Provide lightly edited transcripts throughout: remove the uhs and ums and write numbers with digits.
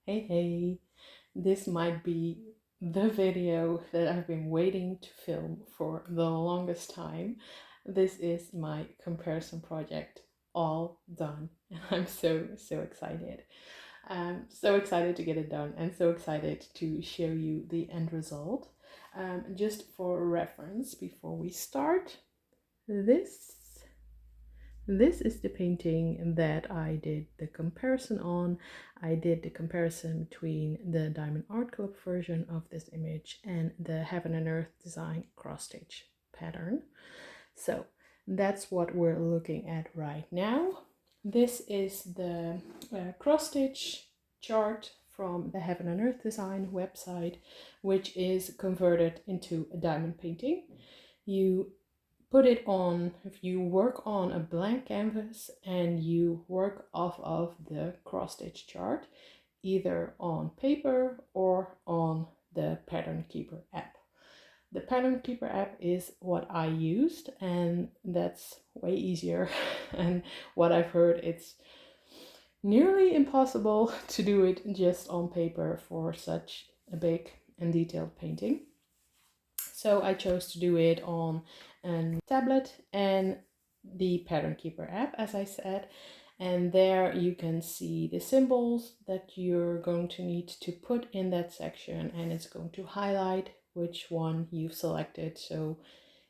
Hey, this might be the video that I've been waiting to film for the longest time. This is my comparison project all done, and I'm so excited. I'm so excited to get it done and so excited to show you the end result. Just for reference, before we start, this this is the painting that I did the comparison on. I did the comparison between the Diamond Art Club version of this image and the Heaven and Earth Design cross stitch pattern. So that's what we're looking at right now. This is the cross stitch chart from the Heaven and Earth Design website, which is converted into a diamond painting. You put it on, if you work on a blank canvas and you work off of the cross stitch chart, either on paper or on the Pattern Keeper app. The Pattern Keeper app is what I used, and that's way easier. And what I've heard, it's nearly impossible to do it just on paper for such a big and detailed painting. So I chose to do it on a tablet and the Pattern Keeper app, as I said. And there you can see the symbols that you're going to need to put in that section, and it's going to highlight which one you've selected. So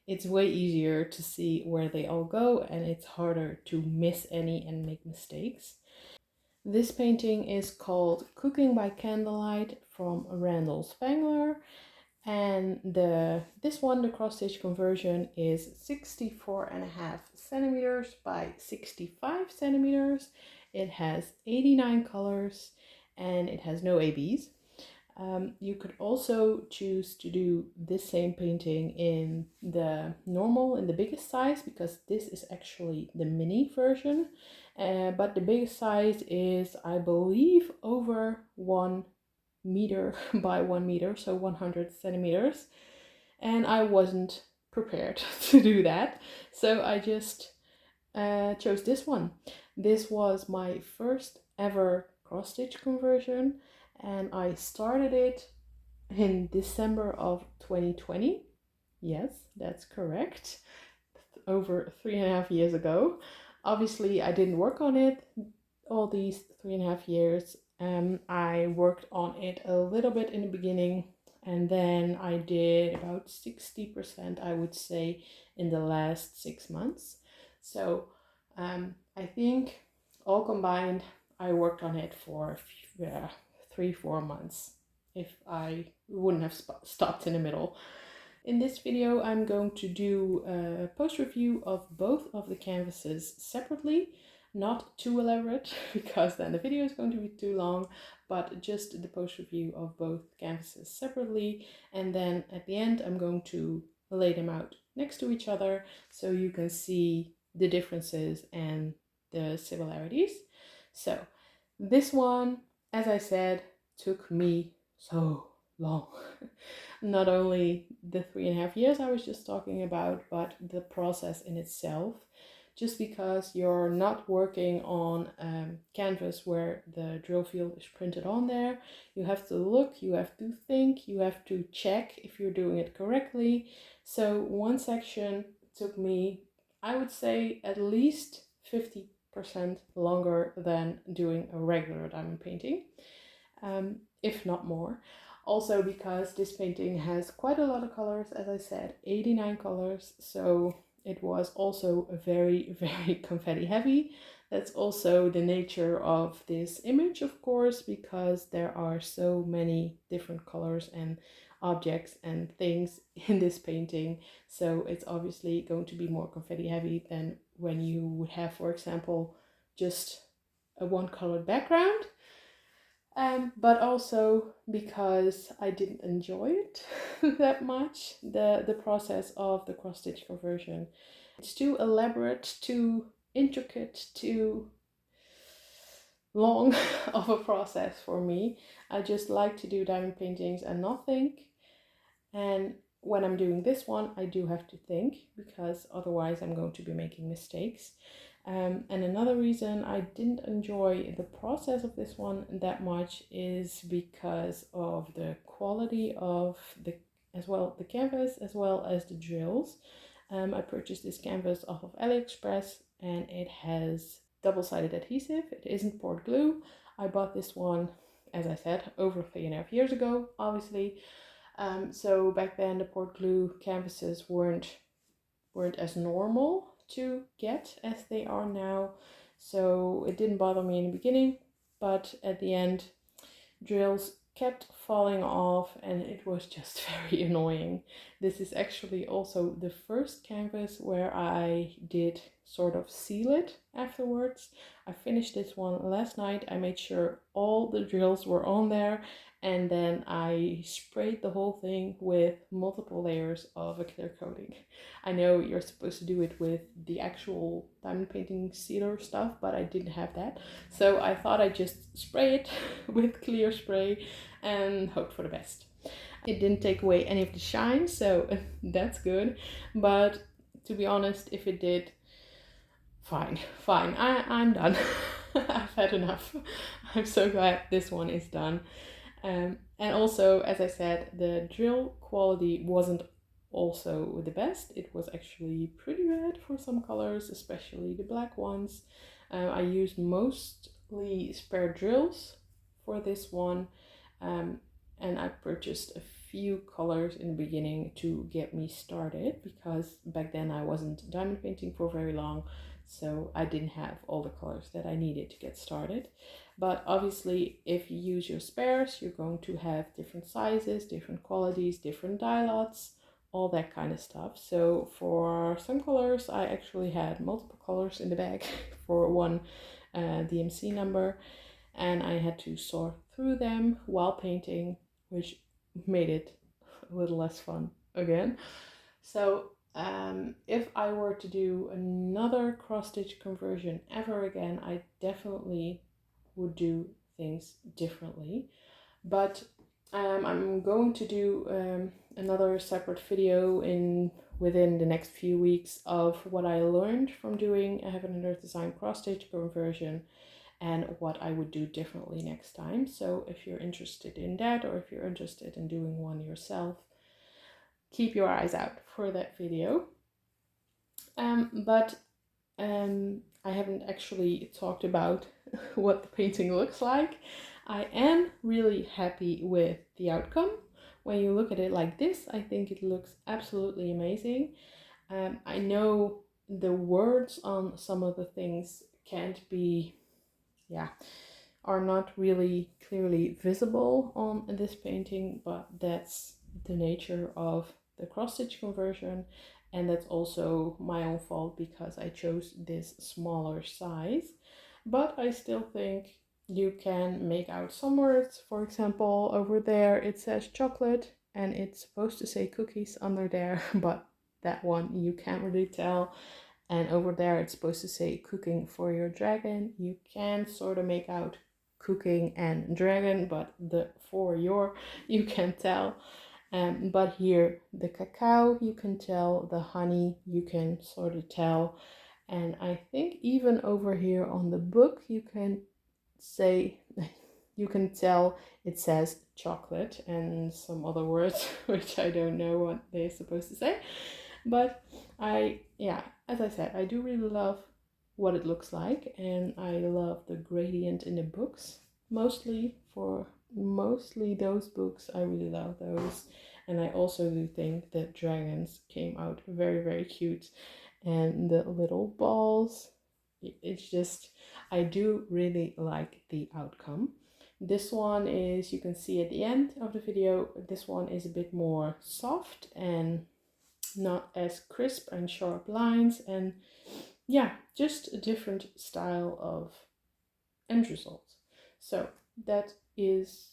it's way easier to see where they all go, and it's harder to miss any and make mistakes. This painting is called Cooking by Candlelight from Randal Spangler. And this one, the cross stitch conversion, is 64.5 centimeters by 65 centimeters. It has 89 colors and it has no ABs. You could also choose to do this same painting in the normal, in the biggest size, because this is actually the mini version. But the biggest size is, I believe, over 1 meter by 1 meter, so 100 centimeters. And I wasn't prepared to do that, so I just chose this one. This was my first ever cross stitch conversion, and I started it in December of 2020. Yes, that's correct. Over 3.5 years ago. Obviously, I didn't work on it all these 3.5 years. I worked on it a little bit in the beginning, and then I did about 60%, I would say, in the last 6 months. So I think all combined, I worked on it for 3-4 months if I wouldn't have stopped in the middle. In this video, I'm going to do a post review of both of the canvases separately. Not too elaborate, because then the video is going to be too long, but just the post review of both canvases separately. And then at the end, I'm going to lay them out next to each other so you can see the differences and the similarities. So this one, as I said, took me so long. Not only the 3.5 years I was just talking about, but the process in itself. Just because you're not working on canvas where the drill field is printed on there, you have to look, you have to think, you have to check if you're doing it correctly. So one section took me, I would say, at least 50% longer than doing a regular diamond painting, if not more. Also because this painting has quite a lot of colors, as I said, 89 colors, so it was also very, very confetti heavy. That's also the nature of this image, of course, because there are so many different colors and objects and things in this painting. So it's obviously going to be more confetti heavy than when you would have, for example, just a one-colored background. But also because I didn't enjoy it that much, the process of the cross stitch conversion. It's too elaborate, too intricate, too long of a process for me. I just like to do diamond paintings and not think. And when I'm doing this one, I do have to think, because otherwise I'm going to be making mistakes. And another reason I didn't enjoy the process of this one that much is because of the quality of the canvas as well as the drills. I purchased this canvas off of AliExpress and it has double-sided adhesive. It isn't poured glue. I bought this one, as I said, over 3.5 years ago, obviously. So back then the poured glue canvases weren't as normal to get as they are now. So it didn't bother me in the beginning, but at the end, drills kept falling off and it was just very annoying. This is actually also the first canvas where I did sort of seal it afterwards. I finished this one last night. I made sure all the drills were on there and then I sprayed the whole thing with multiple layers of a clear coating. I know you're supposed to do it with the actual diamond painting sealer stuff, but I didn't have that. So I thought I'd just spray it with clear spray and hope for the best. It didn't take away any of the shine, so that's good. But to be honest, if it did, fine. I'm done. I've had enough. I'm so glad this one is done. And also, as I said, the drill quality wasn't also the best. It was actually pretty bad for some colors, especially the black ones. I used mostly spare drills for this one, and I purchased a few colors in the beginning to get me started because back then I wasn't diamond painting for very long, so I didn't have all the colors that I needed to get started. But obviously, if you use your spares, you're going to have different sizes, different qualities, different dye lots, all that kind of stuff. So for some colors, I actually had multiple colors in the bag for one DMC number, and I had to sort through them while painting, which made it a little less fun again. So if I were to do another cross-stitch conversion ever again, I definitely would do things differently. But I'm going to do another separate video within the next few weeks of what I learned from doing a Heaven and Earth Design cross-stitch conversion and what I would do differently next time. So if you're interested in that, or if you're interested in doing one yourself, keep your eyes out for that video. But I haven't actually talked about what the painting looks like. I am really happy with the outcome. When you look at it like this, I think it looks absolutely amazing. I know the words on some of the things are not really clearly visible on this painting, but that's the nature of the cross-stitch conversion. And that's also my own fault because I chose this smaller size. But I still think you can make out some words. For example, over there it says chocolate and it's supposed to say cookies under there, but that one you can't really tell. And over there it's supposed to say cooking for your dragon. You can sort of make out cooking and dragon, but the for your you can tell. But here the cacao you can tell, the honey you can sort of tell, and I think even over here on the book you can say you can tell it says chocolate and some other words which I don't know what they're supposed to say. But as I said, I do really love what it looks like, and I love the gradient in the books. Mostly those books, I really love those. And I also do think that dragons came out very, very cute. And the little balls, it's just, I do really like the outcome. This one is, you can see at the end of the video, this one is a bit more soft and not as crisp and sharp lines, and yeah, just a different style of end result. So that is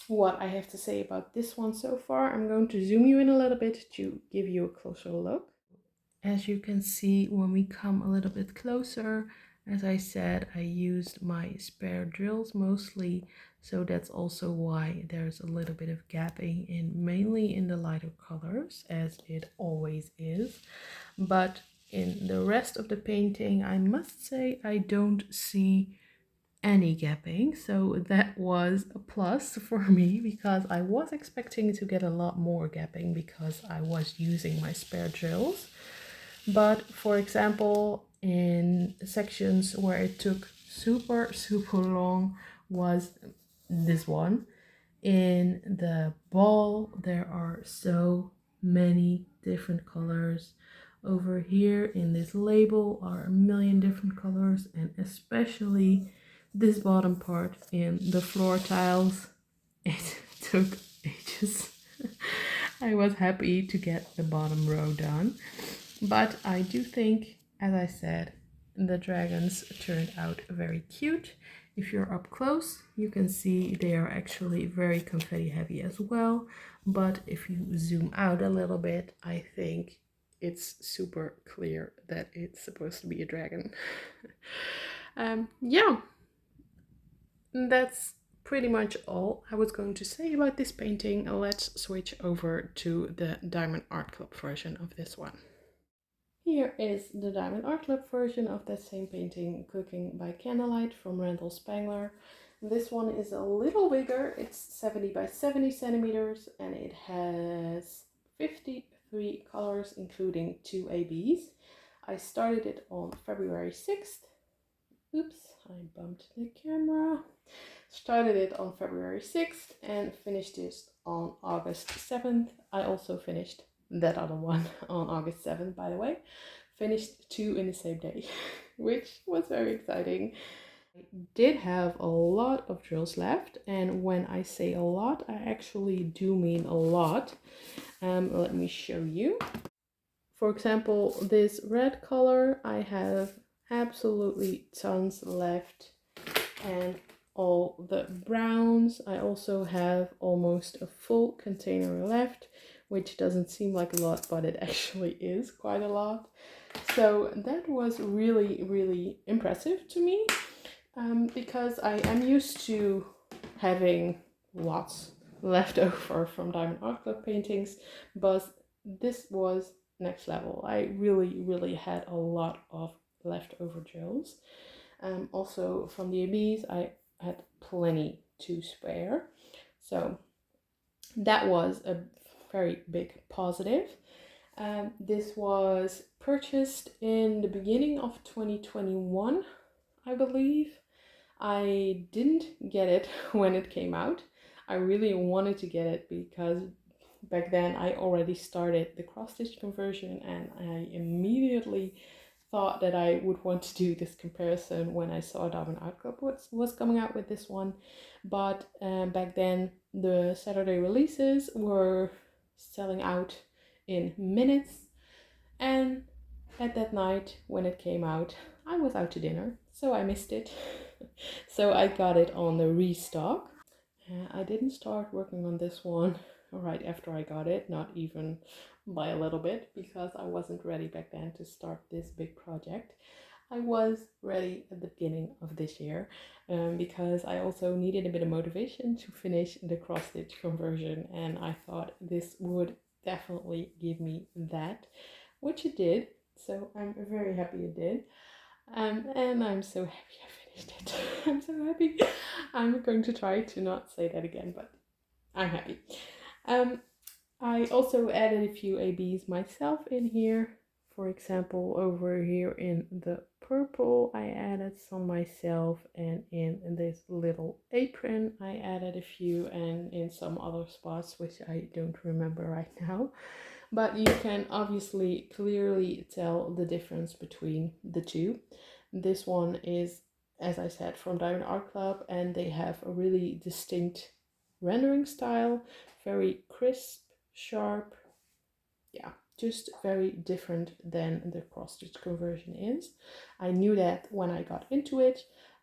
what I have to say about this one so far. I'm going to zoom you in a little bit to give you a closer look. As you can see, when we come a little bit closer, as I said, I used my spare drills mostly, so that's also why there's a little bit of gapping in, mainly in the lighter colors, as it always is. But in the rest of the painting, I must say I don't see any gapping, so that was a plus for me because I was expecting to get a lot more gapping because I was using my spare drills. But for example, in sections where it took super long was this one. In the ball, there are so many different colors. Over here in this label are a million different colors, and especially this bottom part in the floor tiles. It took ages. I was happy to get the bottom row done, but I do think, as I said, the dragons turned out very cute. If you're up close, you can see they are actually very confetti heavy as well. But if you zoom out a little bit, I think it's super clear that it's supposed to be a dragon. Yeah, that's pretty much all I was going to say about this painting. Let's switch over to the Diamond Art Club version of this one. Here is the Diamond Art Club version of that same painting, Cooking by Candlelight from Randal Spangler. This one is a little bigger, it's 70 by 70 centimeters, and it has 53 colors, including 2 ABs. I started it on February 6th. Oops, I bumped the camera. Started it on February 6th and finished this on August 7th. I also finished that other one on August 7th, by the way. Finished 2 in the same day, which was very exciting. I did have a lot of drills left, and when I say a lot, I actually do mean a lot. Let me show you. For example, this red color, I have absolutely tons left, and all the browns, I also have almost a full container left, which doesn't seem like a lot, but it actually is quite a lot. So that was really impressive to me, because I am used to having lots left over from Diamond Art Club paintings, but this was next level. I really had a lot of leftover drills. Also from the ABs, I had plenty to spare. So that was a very big positive. This was purchased in the beginning of 2021, I believe. I didn't get it when it came out. I really wanted to get it because back then I already started the cross stitch conversion, and I immediately thought that I would want to do this comparison when I saw Diamond Art Club was coming out with this one. But back then the Saturday releases were selling out in minutes, and at that night when it came out, I was out to dinner, so I missed it. So I got it on the restock. I didn't start working on this one right after I got it, not even by a little bit, because I wasn't ready back then to start this big project. I was ready at the beginning of this year, because I also needed a bit of motivation to finish the cross stitch conversion, and I thought this would definitely give me that, which it did. So I'm very happy it did. And I'm so happy I finished it. I'm so happy. I'm going to try to not say that again, but I'm happy. I also added a few ABs myself in here. For example, over here in the purple, I added some myself, and in this little apron, I added a few, and in some other spots, which I don't remember right now. But you can obviously clearly tell the difference between the two. This one is, as I said, from Diamond Art Club, and they have a really distinct rendering style, very crisp, sharp, yeah, just very different than the cross stitch conversion is. I knew that when I got into it.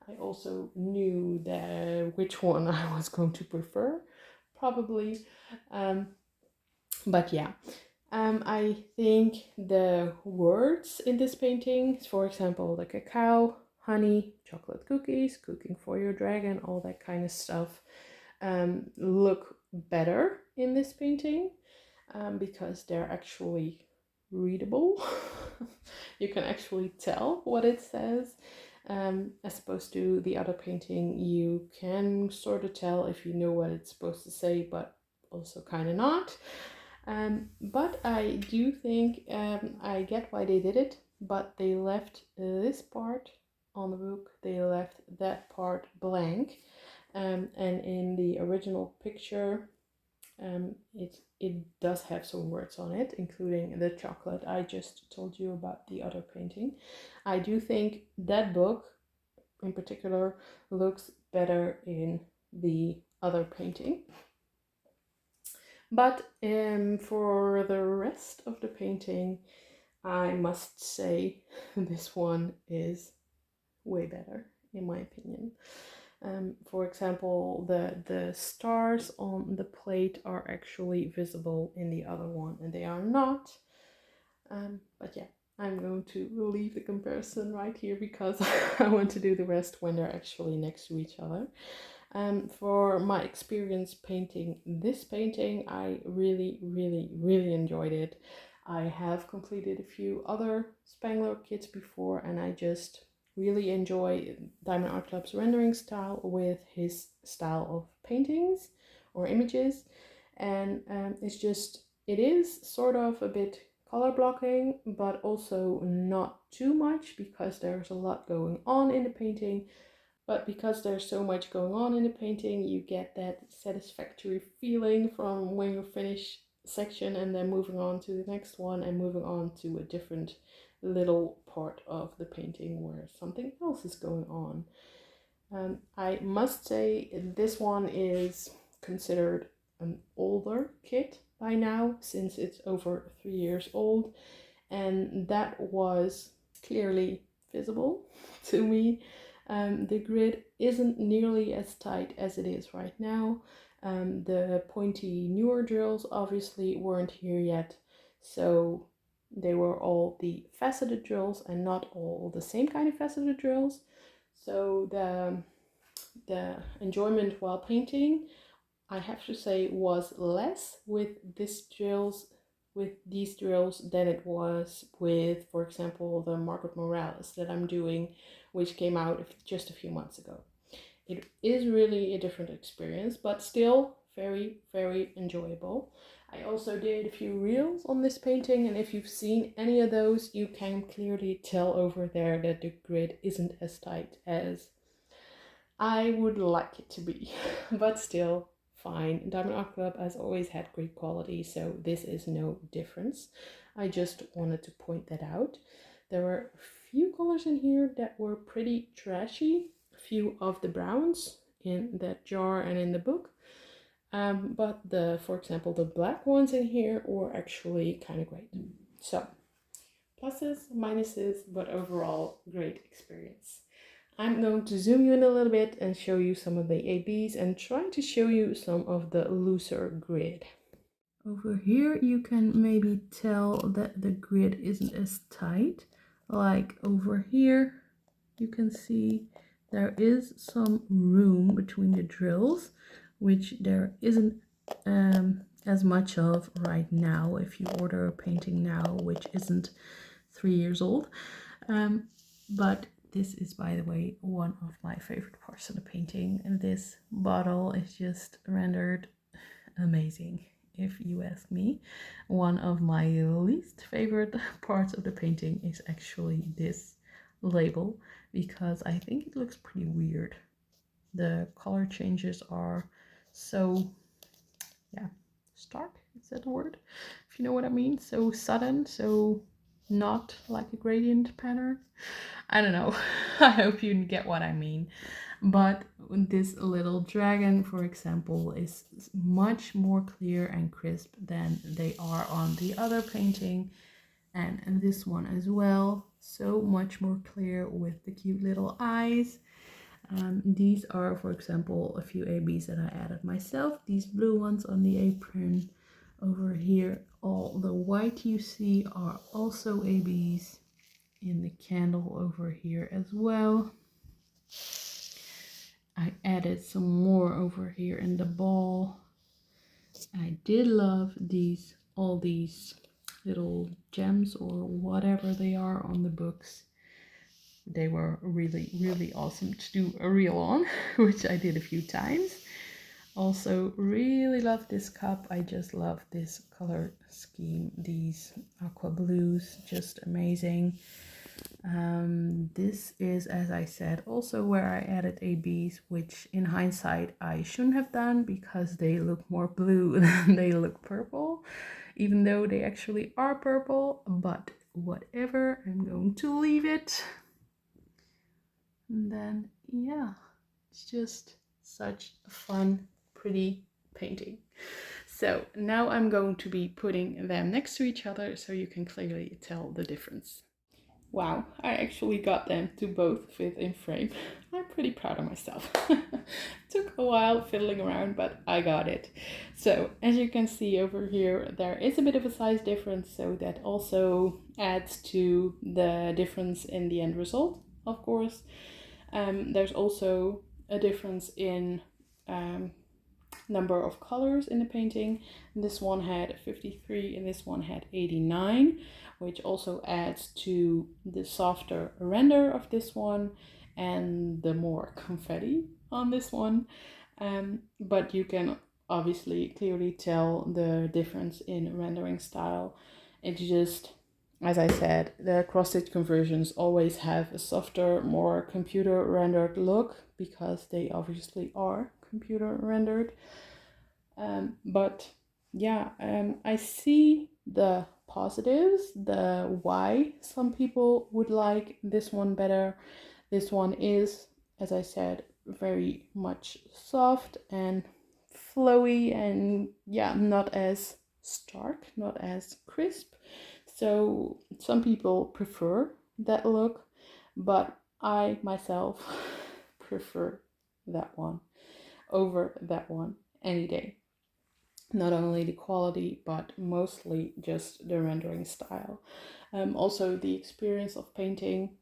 I also knew that which one I was going to prefer, probably. But yeah, I think the words in this painting, for example, the cacao, honey, chocolate cookies, cooking for your dragon, all that kind of stuff, look better in this painting, because they're actually readable. You can actually tell what it says. As opposed to the other painting, you can sort of tell if you know what it's supposed to say, but also kind of not. But I do think I get why they did it, but they left this part on the book, they left that part blank. And in the original picture, it does have some words on it, including the chocolate I just told you about the other painting. I do think that book in particular looks better in the other painting. But for the rest of the painting, I must say this one is way better, in my opinion. For example, the stars on the plate are actually visible in the other one, and they are not. But yeah, I'm going to leave the comparison right here because I want to do the rest when they're actually next to each other. For my experience painting this painting, I really, really, really enjoyed it. I have completed a few other Spangler kits before, and I just really enjoy Diamond Art Club's rendering style with his style of paintings or images. And it is sort of a bit color blocking, but also not too much because there's a lot going on in the painting. But because there's so much going on in the painting, you get that satisfactory feeling from when you finish a section and then moving on to the next one and moving on to a different little part of the painting where something else is going on. I must say this one is considered an older kit by now, since it's over 3 years old, and that was clearly visible to me. The grid isn't nearly as tight as it is right now. The pointy newer drills obviously weren't here yet, so they were all the faceted drills and not all the same kind of faceted drills. So the enjoyment while painting, I have to say, was less with these drills than it was with, for example, the Margaret Morales that I'm doing, which came out just a few months ago. It is really a different experience, but still very, very enjoyable. I also did a few reels on this painting, and if you've seen any of those, you can clearly tell over there that the grid isn't as tight as I would like it to be, but still fine. Diamond Art Club has always had great quality, so this is no difference. I just wanted to point that out. There were a few colors in here that were pretty trashy, a few of the browns in that jar and in the book. But for example, the black ones in here were actually kind of great. So, pluses, minuses, but overall, great experience. I'm going to zoom you in a little bit and show you some of the ABs and try to show you some of the looser grid. Over here you can maybe tell that the grid isn't as tight. Like over here you can see there is some room between the drills, which there isn't as much of right now if you order a painting now which isn't 3 years old. But this is, by the way, one of my favorite parts of the painting, and this bottle is just rendered amazing, if you ask me. One of my least favorite parts of the painting is actually this label, because I think it looks pretty weird. The color changes are so, yeah, stark, is that a word? If you know what I mean. So sudden, so not like a gradient pattern. I don't know. I hope you get what I mean. But this little dragon, for example, is much more clear and crisp than they are on the other painting, and this one as well. So much more clear with the cute little eyes. These are, for example, a few ABs that I added myself. These blue ones on the apron. Over here, all the white you see are also ABs. In the candle over here as well. I added some more over here in the ball. I did love all these little gems or whatever they are on the books. They were really, really awesome to do a reel on, which I did a few times. Also really love this cup. I just love this color scheme. These aqua blues, just amazing. This is, as I said, also where I added ABs, which in hindsight I shouldn't have done because they look more blue than they look purple, even though they actually are purple, but whatever, I'm going to leave it. And then, yeah, it's just such a fun, pretty painting. So now I'm going to be putting them next to each other so you can clearly tell the difference. Wow, I actually got them to both fit in frame. I'm pretty proud of myself. Took a while fiddling around, but I got it. So as you can see over here, there is a bit of a size difference, so that also adds to the difference in the end result, of course. There's also a difference in number of colors in the painting. This one had 53 and this one had 89, which also adds to the softer render of this one and the more confetti on this one. But you can obviously clearly tell the difference in rendering style. It's just, as I said, the cross-stitch conversions always have a softer, more computer rendered look because they obviously are computer rendered. But yeah, I see the positives, the why some people would like this one better. This one is, as I said, very much soft and flowy and yeah, not as stark, not as crisp. So some people prefer that look, but I myself prefer that one over that one any day. Not only the quality, but mostly just the rendering style. Also, the experience of painting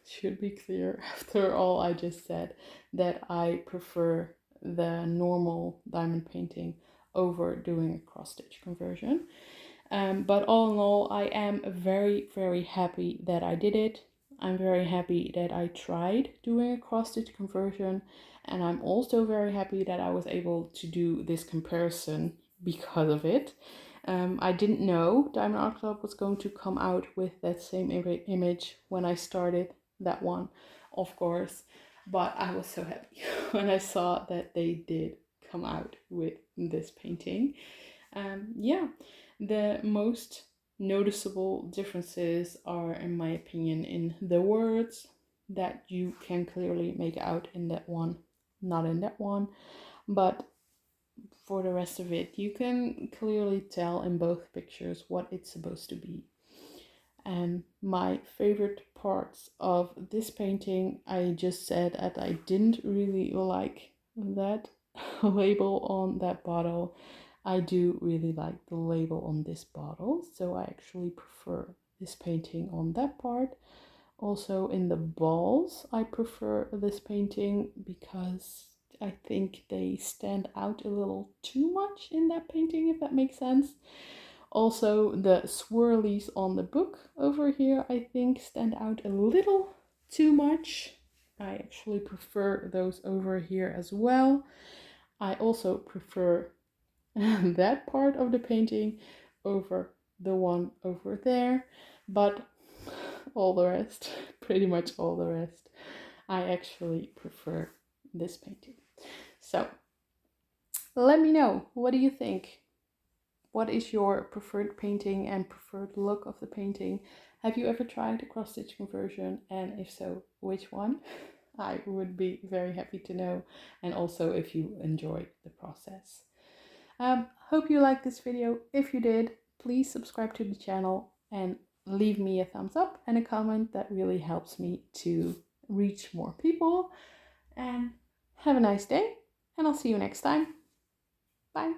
should be clear after all I just said, that I prefer the normal diamond painting over doing a cross-stitch conversion. But all in all, I am very, very happy that I did it. I'm very happy that I tried doing a cross-stitch conversion, and I'm also very happy that I was able to do this comparison because of it. I didn't know Diamond Art Club was going to come out with that same image when I started that one, of course, but I was so happy when I saw that they did come out with this painting. Yeah, the most noticeable differences are, in my opinion, in the words that you can clearly make out in that one, not in that one, but for the rest of it, you can clearly tell in both pictures what it's supposed to be. And my favorite parts of this painting, I just said that I didn't really like that label on that bottle. I do really like the label on this bottle, so I actually prefer this painting on that part. Also in the balls, I prefer this painting because I think they stand out a little too much in that painting, if that makes sense. Also, the swirlies on the book over here, I think, stand out a little too much. I actually prefer those over here as well. I also prefer that part of the painting over the one over there, but all the rest, pretty much all the rest, I actually prefer this painting. So let me know, what do you think? What is your preferred painting and preferred look of the painting? Have you ever tried a cross-stitch conversion, and if so, which one? I would be very happy to know, and also if you enjoyed the process. Hope you liked this video. If you did, please subscribe to the channel and leave me a thumbs up and a comment. That really helps me to reach more people. And have a nice day, and I'll see you next time. Bye.